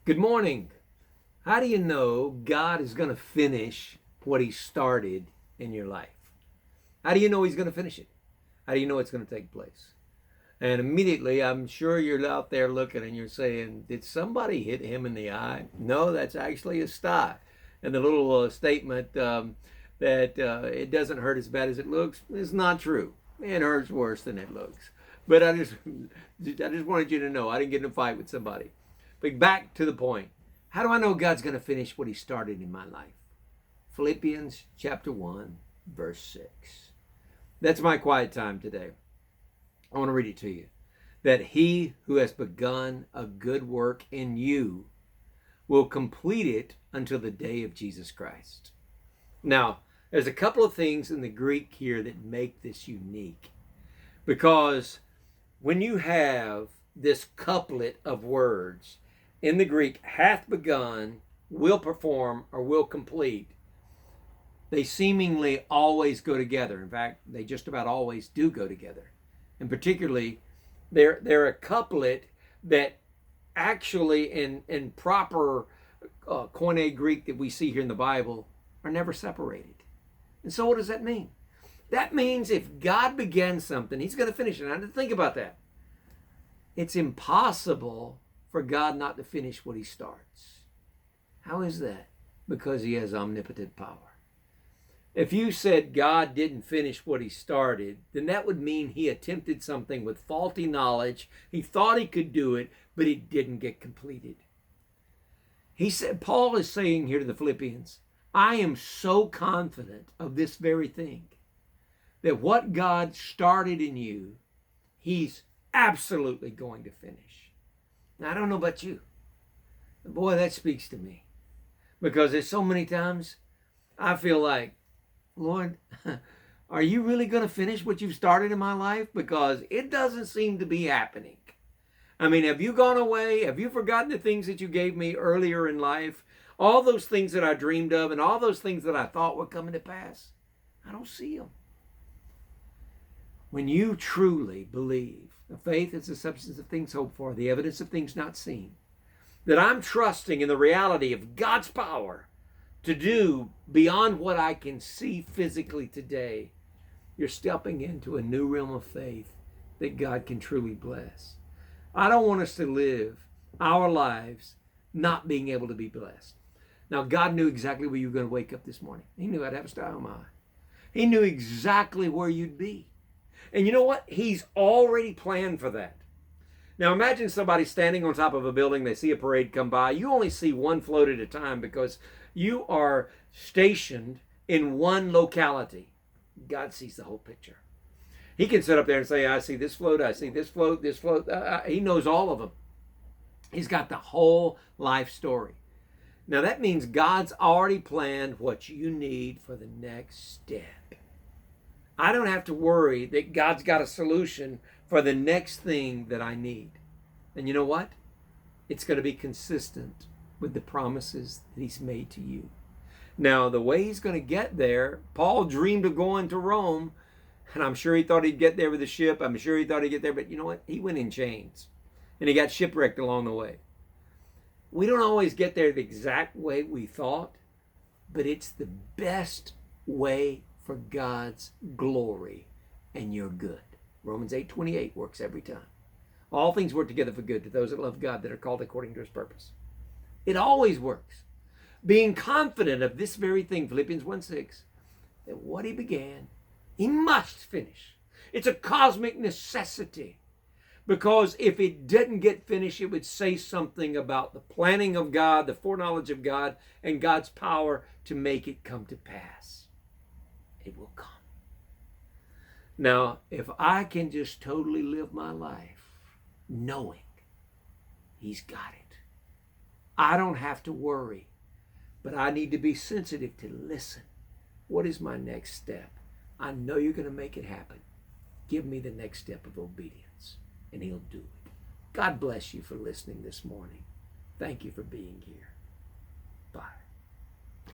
Good morning. How do you know God is going to finish what He started in your life? How do you know He's going to finish it? How do you know it's going to take place? And immediately, I'm sure you're out there looking and you're saying, did somebody hit him in the eye? No, that's actually a sty. And the little statement that it doesn't hurt as bad as it looks is not true. It hurts worse than it looks. But I just wanted you to know I didn't get in a fight with somebody. But back to the point. How do I know God's going to finish what He started in my life? Philippians chapter 1, verse 6. That's my quiet time today. I want to read it to you. That He who has begun a good work in you will complete it until the day of Jesus Christ. Now, there's a couple of things in the Greek here that make this unique. Because when you have this couplet of words, in the Greek, hath begun, will perform, or will complete, they seemingly always go together. In fact, they just about always do go together. And particularly, they're a couplet that actually in proper Koine Greek that we see here in the Bible are never separated. And so what does that mean? That means if God began something, He's going to finish it. Now, think about that. It's impossible for God not to finish what He starts. How is that? Because He has omnipotent power. If you said God didn't finish what He started, then that would mean He attempted something with faulty knowledge. He thought He could do it, but it didn't get completed. He said, Paul is saying here to the Philippians, I am so confident of this very thing, that what God started in you, He's absolutely going to finish. Now, I don't know about you. Boy, that speaks to me. Because there's so many times I feel like, Lord, are you really going to finish what you've started in my life? Because it doesn't seem to be happening. I mean, have you gone away? Have you forgotten the things that you gave me earlier in life? All those things that I dreamed of and all those things that I thought were coming to pass? I don't see them. When you truly believe, faith is the substance of things hoped for, the evidence of things not seen, that I'm trusting in the reality of God's power to do beyond what I can see physically today, you're stepping into a new realm of faith that God can truly bless. I don't want us to live our lives not being able to be blessed. Now, God knew exactly where you were going to wake up this morning. He knew I'd have a star on my eye. He knew exactly where you'd be. And you know what? He's already planned for that. Now imagine somebody standing on top of a building, they see a parade come by. You only see one float at a time because you are stationed in one locality. God sees the whole picture. He can sit up there and say, I see this float, I see this float, this float. He knows all of them. He's got the whole life story. Now that means God's already planned what you need for the next step. I don't have to worry that God's got a solution for the next thing that I need. And you know what? It's going to be consistent with the promises that He's made to you. Now, the way He's going to get there, Paul dreamed of going to Rome, and I'm sure he thought he'd get there with a ship. I'm sure he thought he'd get there, but you know what? He went in chains, and he got shipwrecked along the way. We don't always get there the exact way we thought, but it's the best way for God's glory and your good. Romans 8:28 works every time. All things work together for good to those that love God, that are called according to His purpose. It always works. Being confident of this very thing, Philippians 1:6, that what He began, He must finish. It's a cosmic necessity. Because if it didn't get finished, it would say something about the planning of God, the foreknowledge of God, and God's power to make it come to pass. It will come. Now, if I can just totally live my life knowing He's got it, I don't have to worry, but I need to be sensitive to listen. What is my next step? I know you're going to make it happen. Give me the next step of obedience, and He'll do it. God bless you for listening this morning. Thank you for being here. Bye.